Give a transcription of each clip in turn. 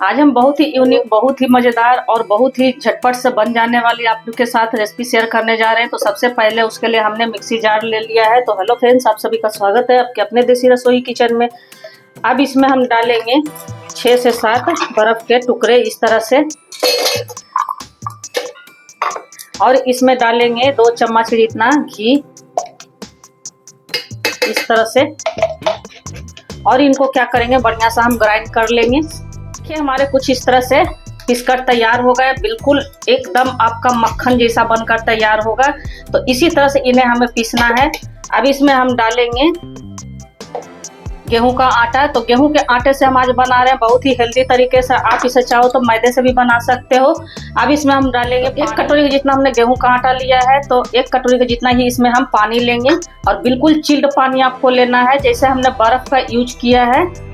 आज हम बहुत ही यूनिक, बहुत ही मज़ेदार और बहुत ही झटपट से बन जाने वाली आप लोग के साथ रेसिपी शेयर करने जा रहे हैं। तो सबसे पहले उसके लिए हमने मिक्सी जार ले लिया है। तो हेलो फ्रेंड्स, आप सभी का स्वागत है आपके अपने देसी रसोई किचन में। अब इसमें हम डालेंगे 6 से 7 बर्फ़ के टुकड़े इस तरह से, और इसमें डालेंगे 2 चम्मच जितना घी इस तरह से, और इनको क्या करेंगे बढ़िया सा हम ग्राइंड कर लेंगे। देखिए हमारे कुछ इस तरह से पिसकर तैयार हो गए, बिल्कुल एकदम आपका मक्खन जैसा बनकर तैयार होगा। तो इसी तरह से इन्हें हमें पीसना है। अब इसमें हम डालेंगे गेहूं का आटा। तो गेहूं के आटे से हम आज बना रहे हैं बहुत ही हेल्दी तरीके से। आप इसे चाहो तो मैदे से भी बना सकते हो। अब इसमें हम डालेंगे 1 कटोरी जितना हमने गेहूं का आटा लिया है, तो 1 कटोरी के जितना ही इसमें हम पानी लेंगे, और बिल्कुल चिल्ड पानी आपको लेना है। जैसे हमने बर्फ का यूज किया है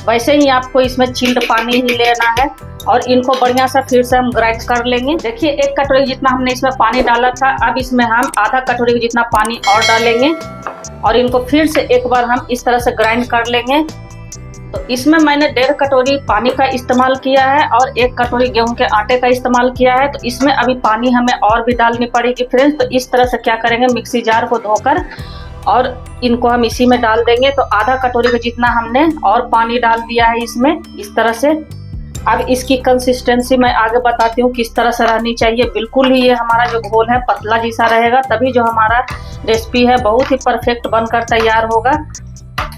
वैसे ही आपको इसमें चिल्ड पानी ही लेना है, और इनको बढ़िया सा फिर से हम ग्राइंड कर लेंगे। देखिए 1 कटोरी जितना हमने इसमें पानी डाला था, अब इसमें हम आधा कटोरी जितना पानी और डालेंगे, और इनको फिर से एक बार हम इस तरह से ग्राइंड कर लेंगे। तो इसमें मैंने 1.5 कटोरी पानी का इस्तेमाल किया है और 1 कटोरी गेहूं के आटे का इस्तेमाल किया है। तो इसमें अभी पानी हमें और भी डालनी पड़ेगी फ्रेंड्स। तो इस तरह से क्या करेंगे, मिक्सी जार को धोकर और इनको हम इसी में डाल देंगे। तो आधा कटोरी का जितना हमने और पानी डाल दिया है इसमें इस तरह से। अब इसकी कंसिस्टेंसी मैं आगे बताती हूँ किस तरह से रहनी चाहिए। बिल्कुल ही ये हमारा जो घोल है पतला जैसा रहेगा, तभी जो हमारा रेसिपी है बहुत ही परफेक्ट बनकर तैयार होगा।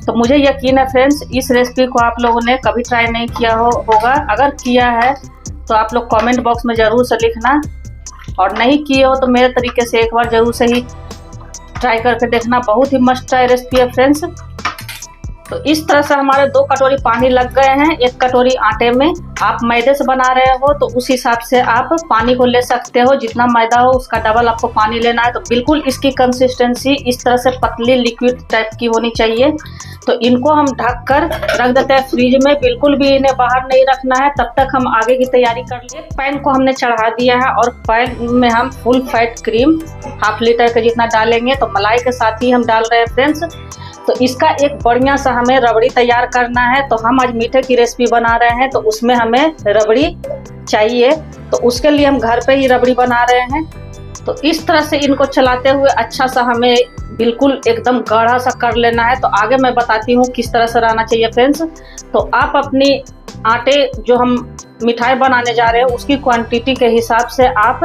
तो मुझे यकीन है फ्रेंड्स, इस रेसिपी को आप लोगों ने कभी ट्राई नहीं किया होगा। अगर किया है तो आप लोग कमेंट बॉक्स में ज़रूर से लिखना, और नहीं किए हो तो मेरे तरीके से एक बार ज़रूर से ही ट्राई करके देखना। बहुत ही मस्त ट्राई रेसिपी है फ्रेंड्स। तो इस तरह से हमारे 2 कटोरी पानी लग गए हैं 1 कटोरी आटे में। आप मैदे से बना रहे हो तो उस हिसाब से आप पानी को ले सकते हो, जितना मैदा हो उसका डबल आपको पानी लेना है। तो बिल्कुल इसकी कंसिस्टेंसी इस तरह से पतली लिक्विड टाइप की होनी चाहिए। तो इनको हम ढक कर रख देते हैं फ्रिज में, बिल्कुल भी इन्हें बाहर नहीं रखना है। तब तक हम आगे की तैयारी कर लिए। पैन को हमने चढ़ा दिया है और पैन में हम फुल फैट क्रीम 1/2 लीटर के जितना डालेंगे। तो मलाई के साथ ही हम डाल रहे हैं फ्रेंड्स। तो इसका एक बढ़िया सा हमें रबड़ी तैयार करना है। तो हम आज मीठे की रेसिपी बना रहे हैं, तो उसमें हमें रबड़ी चाहिए। तो उसके लिए हम घर पे ही रबड़ी बना रहे हैं। तो इस तरह से इनको चलाते हुए अच्छा सा हमें बिल्कुल एकदम गाढ़ा सा कर लेना है। तो आगे मैं बताती हूँ किस तरह से रहना चाहिए फ्रेंड्स। तो आप अपनी आटे जो हम मिठाई बनाने जा रहे हैं उसकी क्वांटिटी के हिसाब से आप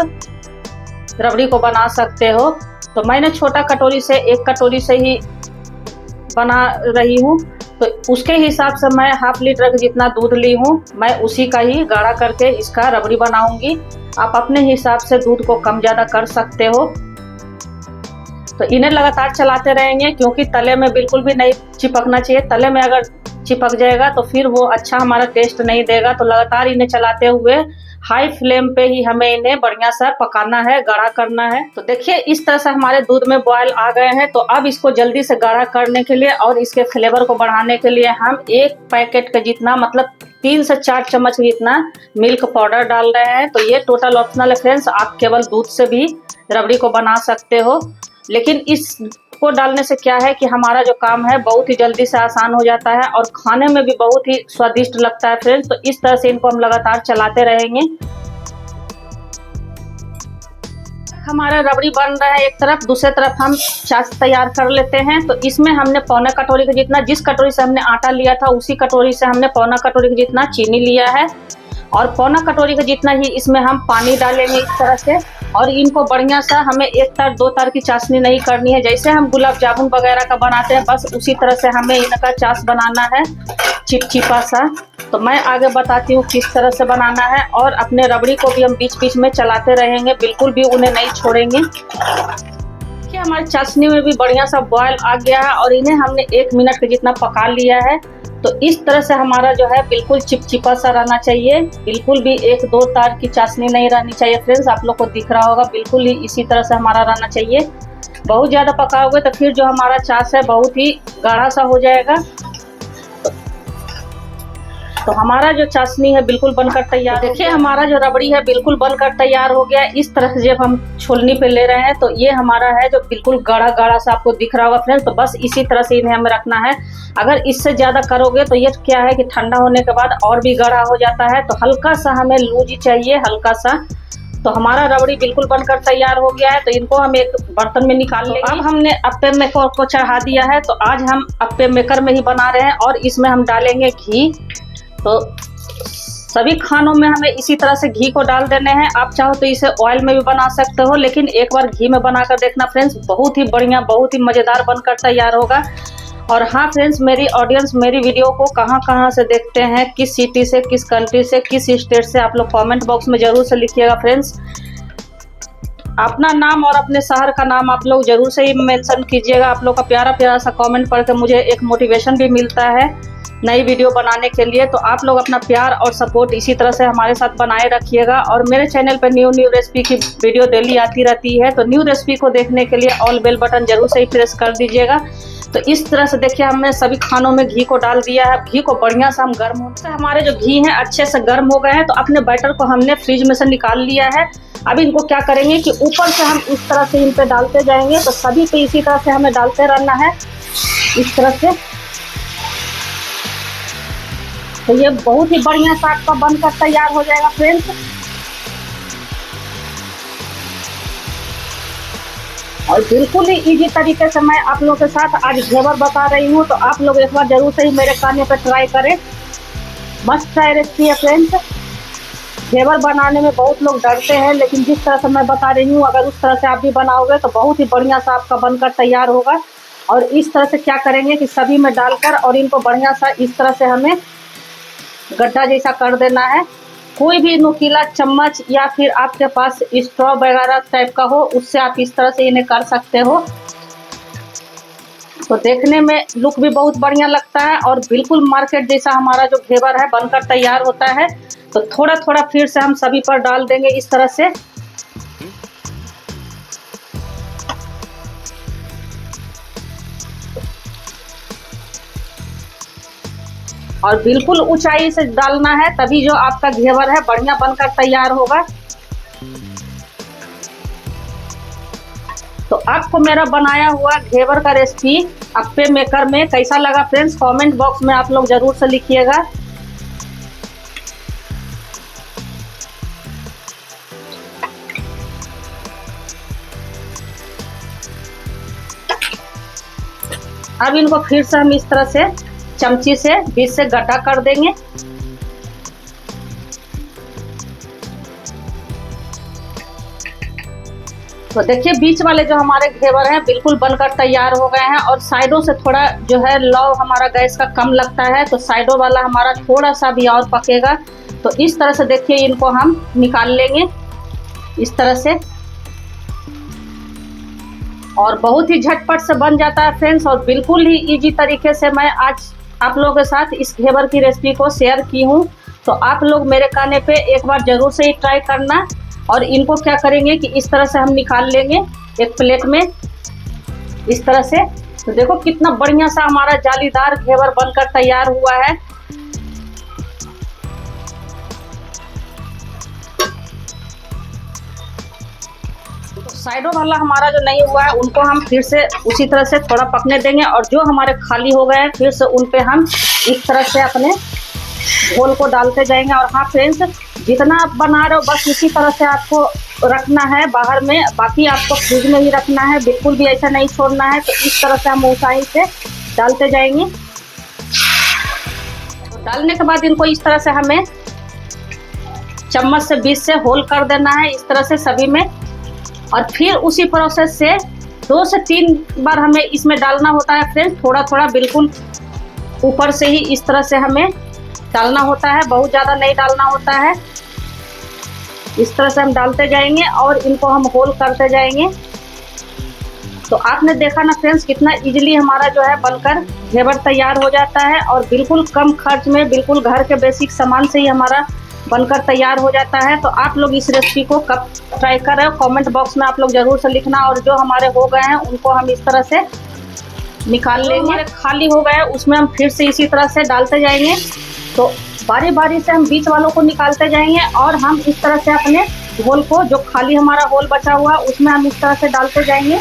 रबड़ी को बना सकते हो। तो मैंने छोटा कटोरी से 1 कटोरी से ही बना रही हूँ, तो उसके हिसाब से मैं 1/2 लीटर के जितना दूध ली हूँ, मैं उसी का ही गाढ़ा करके इसका रबड़ी बनाऊंगी। आप अपने हिसाब से दूध को कम ज़्यादा कर सकते हो। तो इन्हें लगातार चलाते रहेंगे, क्योंकि तले में बिल्कुल भी नहीं चिपकना चाहिए। तले में अगर चिपक जाएगा तो फिर वो अच्छा हमारा टेस्ट नहीं देगा। तो लगातार इन्हें चलाते हुए हाई फ्लेम पे ही हमें इन्हें बढ़िया सा पकाना है, गाढ़ा करना है। तो देखिए इस तरह से हमारे दूध में बॉयल आ गए हैं। तो अब इसको जल्दी से गाढ़ा करने के लिए और इसके फ्लेवर को बढ़ाने के लिए हम 1 पैकेट के जितना, मतलब 3 से 4 चम्मच जितना मिल्क पाउडर डाल रहे हैं। तो ये टोटल ऑप्शनल है फ्रेंड्स, आप केवल दूध से भी रबड़ी को बना सकते हो। लेकिन इसको डालने से क्या है कि हमारा जो काम है बहुत ही जल्दी से आसान हो जाता है, और खाने में भी बहुत ही स्वादिष्ट लगता है फ्रेंड्स। तो इस तरह से इनको हम लगातार चलाते रहेंगे। हमारा रबड़ी बन रहा है एक तरफ, दूसरी तरफ हम छाछ तैयार कर लेते हैं। तो इसमें हमने 1/4 कटोरी के जितना, जिस कटोरी से हमने आटा लिया था उसी कटोरी से हमने 1/4 कटोरी के जितना चीनी लिया है, और 1/4 कटोरी के जितना ही इसमें हम पानी डालेंगे इस तरह से। और इनको बढ़िया सा हमें 1 तार 2 तार की चाशनी नहीं करनी है। जैसे हम गुलाब जामुन वगैरह का बनाते हैं बस उसी तरह से हमें इनका चाश बनाना है, चिपचिपा सा। तो मैं आगे बताती हूँ किस तरह से बनाना है, और अपने रबड़ी को भी हम बीच बीच में चलाते रहेंगे, बिल्कुल भी उन्हें नहीं छोड़ेंगे। देखिए हमारी चाशनी में भी बढ़िया सा बॉयल आ गया है, और इन्हें हमने 1 मिनट के जितना पका लिया है। तो इस तरह से हमारा जो है बिल्कुल चिपचिपा सा रहना चाहिए, बिल्कुल भी 1-2 तार की चाशनी नहीं रहनी चाहिए फ्रेंड्स। आप लोग को दिख रहा होगा बिल्कुल ही इसी तरह से हमारा रहना चाहिए। बहुत ज़्यादा पकाओगे तो फिर जो हमारा छाछ है बहुत ही गाढ़ा सा हो जाएगा। तो हमारा जो चाशनी है बिल्कुल बनकर तैयार। तो देखिए हमारा जो रबड़ी है बिल्कुल बनकर तैयार हो गया। इस तरह से जब हम छोलनी पे ले रहे हैं तो ये हमारा है जो बिल्कुल गाढ़ा गाढ़ा सा आपको दिख रहा होगा फ्रेंड्स। तो बस इसी तरह से इन्हें हमें रखना है। अगर इससे ज्यादा करोगे तो ये क्या है कि ठंडा होने के बाद और भी गाढ़ा हो जाता है। तो हल्का सा हमें लूज चाहिए, हल्का सा। तो हमारा रबड़ी बिल्कुल बनकर तैयार हो गया है। तो इनको हम एक बर्तन में निकाल लेंगे। अब हमने अप्पे मेकर को चढ़ा दिया है। तो आज हम अप्पे मेकर में ही बना रहे हैं और इसमें हम डालेंगे घी। तो सभी खानों में हमें इसी तरह से घी को डाल देने हैं। आप चाहो तो इसे ऑयल में भी बना सकते हो, लेकिन एक बार घी में बनाकर देखना फ्रेंड्स, बहुत ही बढ़िया, बहुत ही मज़ेदार बनकर तैयार होगा। और हाँ फ्रेंड्स, मेरी ऑडियंस मेरी वीडियो को कहाँ कहाँ से देखते हैं, किस सिटी से, किस कंट्री से, किस स्टेट से, आप लोग कमेंट बॉक्स में ज़रूर से लिखिएगा फ्रेंड्स। अपना नाम और अपने शहर का नाम आप लोग जरूर से ही मेंशन कीजिएगा। आप लोग का प्यारा प्यारा सा कमेंट पढ़ के मुझे एक मोटिवेशन भी मिलता है नई वीडियो बनाने के लिए। तो आप लोग अपना प्यार और सपोर्ट इसी तरह से हमारे साथ बनाए रखिएगा। और मेरे चैनल पर न्यू रेसिपी की वीडियो डेली आती रहती है। तो न्यू रेसिपी को देखने के लिए ऑल बेल बटन जरूर से ही प्रेस कर दीजिएगा। तो इस तरह से देखिए हमने सभी खानों में घी को डाल दिया है। घी को बढ़िया से हम गर्म हो से हमारे जो घी है अच्छे से गर्म हो गए हैं। तो अपने बैटर को हमने फ्रिज में से निकाल लिया है। अब इनको क्या करेंगे कि ऊपर से हम इस तरह से इन पे डालते जाएंगे। तो सभी पे इसी तरह से हमें डालते रहना है, इस तरह से। तो ये बहुत ही बढ़िया सा आपका बनकर तैयार हो जाएगा फ्रेंड्स। और बिल्कुल ही इजी तरीके से मैं आप लोगों के साथ आज घेवर बता रही हूँ। तो आप लोग एक बार जरूर से ही मेरे कहने पे ट्राई करें। मस्त ट्राई रेसिपी है फ्रेंड्स। घेवर बनाने में बहुत लोग डरते हैं, लेकिन जिस तरह से मैं बता रही हूँ अगर उस तरह से आप भी बनाओगे तो बहुत ही बढ़िया सा आपका बनकर तैयार होगा। और इस तरह से क्या करेंगे कि सभी में डालकर और इनको बढ़िया सा इस तरह से हमें गड्ढा जैसा कर देना है। कोई भी नुकीला चम्मच या फिर आपके पास स्ट्रॉ वगैरह टाइप का हो, उससे आप इस तरह से इन्हें कर सकते हो। तो देखने में लुक भी बहुत बढ़िया लगता है और बिल्कुल मार्केट जैसा हमारा जो घेवर है बनकर तैयार होता है। तो थोड़ा थोड़ा फिर से हम सभी पर डाल देंगे इस तरह से। और बिल्कुल ऊंचाई से डालना है, तभी जो आपका घेवर है बढ़िया बनकर तैयार होगा। तो आपको मेरा बनाया हुआ घेवर का रेसिपी अप्पे मेकर में कैसा लगा फ्रेंड्स, कमेंट बॉक्स में आप लोग जरूर से लिखिएगा। अब इनको फिर से हम इस तरह से चमची से बीच से गड्ढा कर देंगे। तो देखिए बीच वाले जो हमारे घेवर हैं बिल्कुल बनकर तैयार हो गए हैं। और साइडों से थोड़ा जो है लौ हमारा गैस का कम लगता है, तो साइडों वाला हमारा थोड़ा सा भी और पकेगा। तो इस तरह से देखिए इनको हम निकाल लेंगे इस तरह से। और बहुत ही झटपट से बन जाता है फ्रेंड्स। और बिल्कुल ही इजी तरीके से मैं आज आप लोगों के साथ इस घेवर की रेसिपी को शेयर की हूँ। तो आप लोग मेरे कहने पे एक बार जरूर से ही ट्राई करना। और इनको क्या करेंगे कि इस तरह से हम निकाल लेंगे एक प्लेट में इस तरह से। तो देखो कितना बढ़िया सा हमारा जालीदार घेवर बनकर तैयार हुआ है। तो साइडों वाला हमारा जो नहीं हुआ है उनको हम फिर से उसी तरह से थोड़ा पकने देंगे। और जो हमारे खाली हो गए हैं फिर से उन पे हम इस तरह से अपने घोल को डालते जाएंगे। और हाँ फ्रेंड्स, जितना आप बना रहे हो बस इसी तरह से आपको रखना है बाहर में, बाकी आपको फ्रिज में ही रखना है, बिल्कुल भी ऐसा नहीं छोड़ना है। तो इस तरह से हम ऊंचाई से डालते जाएंगे। तो डालने के बाद इनको इस तरह से हमें चम्मच से बीच से होल कर देना है इस तरह से सभी में। और फिर उसी प्रोसेस से 2 से 3 बार हमें इसमें डालना होता है फ्रेंड्स। थोड़ा थोड़ा बिल्कुल ऊपर से ही इस तरह से हमें डालना होता है, बहुत ज़्यादा नहीं डालना होता है। इस तरह से हम डालते जाएंगे और इनको हम होल करते जाएंगे। तो आपने देखा ना फ्रेंड्स कितना इजीली हमारा जो है बनकर घेवर तैयार हो जाता है। और बिल्कुल कम खर्च में, बिल्कुल घर के बेसिक सामान से ही हमारा बनकर तैयार हो जाता है। तो आप लोग इस रेसिपी को कब ट्राई कर रहे हो कमेंट बॉक्स में आप लोग जरूर से लिखना। और जो हमारे हो गए हैं उनको हम इस तरह से निकाल लेंगे। खाली हो गए उसमें हम फिर से इसी तरह से डालते जाएंगे। तो बारी बारी से हम बीच वालों को निकालते जाएंगे और हम इस तरह से अपने होल को, जो खाली हमारा होल बचा हुआ है उसमें हम इस तरह से डालते जाएंगे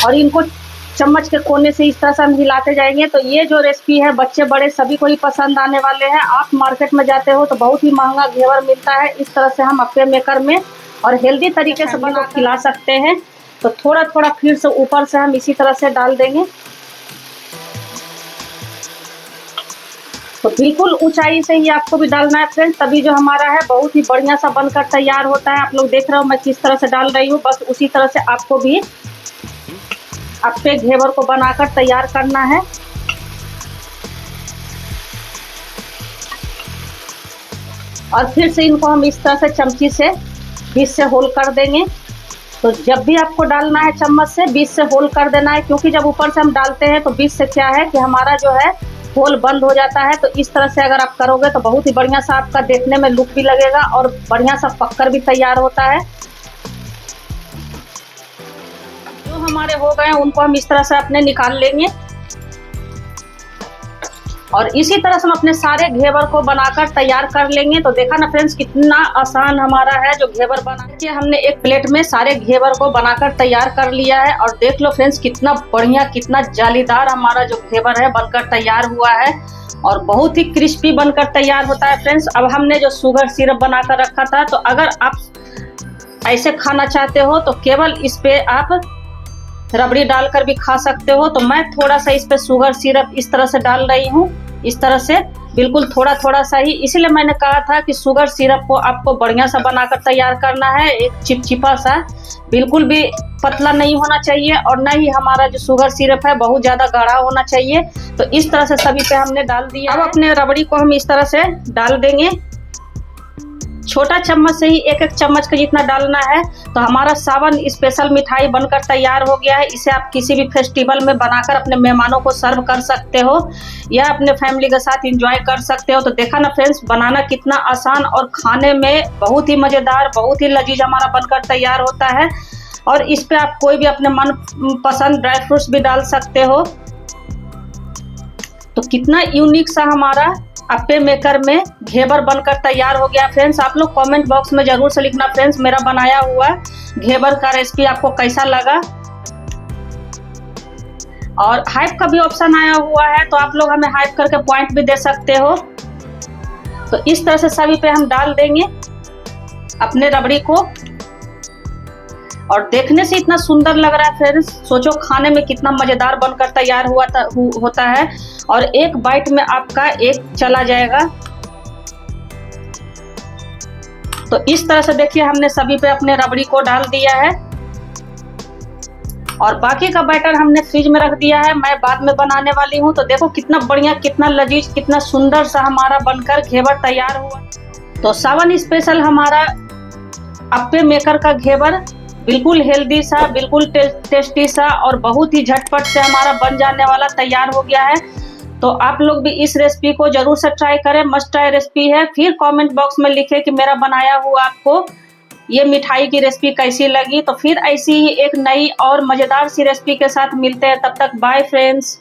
और इनको चम्मच के कोने से इस तरह से हम हिलाते जाएंगे। तो ये जो रेसिपी है बच्चे बड़े सभी को ही पसंद आने वाले हैं। आप मार्केट में जाते हो तो बहुत ही महंगा घेवर मिलता है, इस तरह से हम अप्पे मेकर में और हेल्दी तरीके से बना खिला सकते हैं। तो थोड़ा थोड़ा फिर से ऊपर से हम इसी तरह से डाल देंगे। तो बिल्कुल ऊंचाई से ही आपको भी डालना है फ्रेंड्स, तभी जो हमारा है बहुत ही बढ़िया सा बनकर तैयार होता है। आप लोग देख रहे हो मैं किस तरह से डाल रही हूँ, बस उसी तरह से आपको भी अप्पे घेवर को बनाकर तैयार करना है। और फिर से इनको हम इस तरह से चमची से बीच से होल कर देंगे। तो जब भी आपको डालना है चम्मच से बीच से होल कर देना है, क्योंकि जब ऊपर से हम डालते हैं तो बीच से क्या है कि हमारा जो है होल बंद हो जाता है। तो इस तरह से अगर आप करोगे तो बहुत ही बढ़िया सा आपका देखने में लुक भी लगेगा और बढ़िया सा पककर भी तैयार होता है। जो हमारे हो गए उनको हम इस तरह से अपने निकाल लेंगे और इसी तरह से हम अपने सारे घेवर को बनाकर तैयार कर लेंगे। तो देखा ना फ्रेंड्स कितना आसान हमारा है जो घेवर बना के हमने एक प्लेट में सारे घेवर को बनाकर तैयार कर लिया है। और देख लो फ्रेंड्स कितना बढ़िया कितना जालीदार हमारा जो घेवर है बनकर तैयार हुआ है और बहुत ही क्रिस्पी बनकर तैयार होता है फ्रेंड्स। अब हमने जो शुगर सिरप बनाकर रखा था, तो अगर आप ऐसे खाना चाहते हो तो केवल इस पे आप रबड़ी डालकर भी खा सकते हो। तो मैं थोड़ा सा इस पे शुगर सिरप इस तरह से डाल रही हूँ, इस तरह से बिल्कुल थोड़ा थोड़ा सा ही। इसीलिए मैंने कहा था कि शुगर सिरप को आपको बढ़िया सा बनाकर तैयार करना है, एक चिपचिपा सा, बिल्कुल भी पतला नहीं होना चाहिए और न ही हमारा जो शुगर सिरप है बहुत ज्यादा गाढ़ा होना चाहिए। तो इस तरह से सभी पे हमने डाल दिया। अब अपने रबड़ी को हम इस तरह से डाल देंगे, छोटा चम्मच से ही एक एक चम्मच का जितना डालना है। तो हमारा सावन स्पेशल मिठाई बनकर तैयार हो गया है। इसे आप किसी भी फेस्टिवल में बनाकर अपने मेहमानों को सर्व कर सकते हो या अपने फैमिली के साथ एंजॉय कर सकते हो। तो देखा ना फ्रेंड्स बनाना कितना आसान और खाने में बहुत ही मजेदार बहुत ही लजीज हमारा बनकर तैयार होता है। और इस पे आप कोई भी अपने मन पसंद ड्राई फ्रूट्स भी डाल सकते हो। तो कितना यूनिक सा हमारा अप्पे मेकर में घेवर बनकर तैयार हो गया फ्रेंड्स। आप लोग कमेंट बॉक्स में जरूर से लिखना फ्रेंड्स मेरा बनाया हुआ घेवर का रेसिपी आपको कैसा लगा। और हाइप का भी ऑप्शन आया हुआ है, तो आप लोग हमें हाइप करके पॉइंट भी दे सकते हो। तो इस तरह से सभी पे हम डाल देंगे अपने रबड़ी को और देखने से इतना सुंदर लग रहा है फ्रेंड्स, सोचो खाने में कितना मजेदार बनकर तैयार होता है और एक बाइट में आपका एक चला जाएगा। तो इस तरह से देखिए हमने सभी पे अपने रबड़ी को डाल दिया है और बाकी का बैटर हमने फ्रिज में रख दिया है, मैं बाद में बनाने वाली हूँ। तो देखो कितना बढ़िया कितना लजीज कितना सुंदर सा हमारा बनकर घेवर तैयार हुआ। तो सावन स्पेशल हमारा अप्पे मेकर का घेवर बिल्कुल हेल्दी सा बिल्कुल टेस्टी सा और बहुत ही झटपट से हमारा बन जाने वाला तैयार हो गया है। तो आप लोग भी इस रेसिपी को जरूर से ट्राई करें, मस्ट ट्राई रेसिपी है। फिर कमेंट बॉक्स में लिखें कि मेरा बनाया हुआ आपको ये मिठाई की रेसिपी कैसी लगी। तो फिर ऐसी ही एक नई और मजेदार सी रेसिपी के साथ मिलते हैं, तब तक बाय फ्रेंड्स।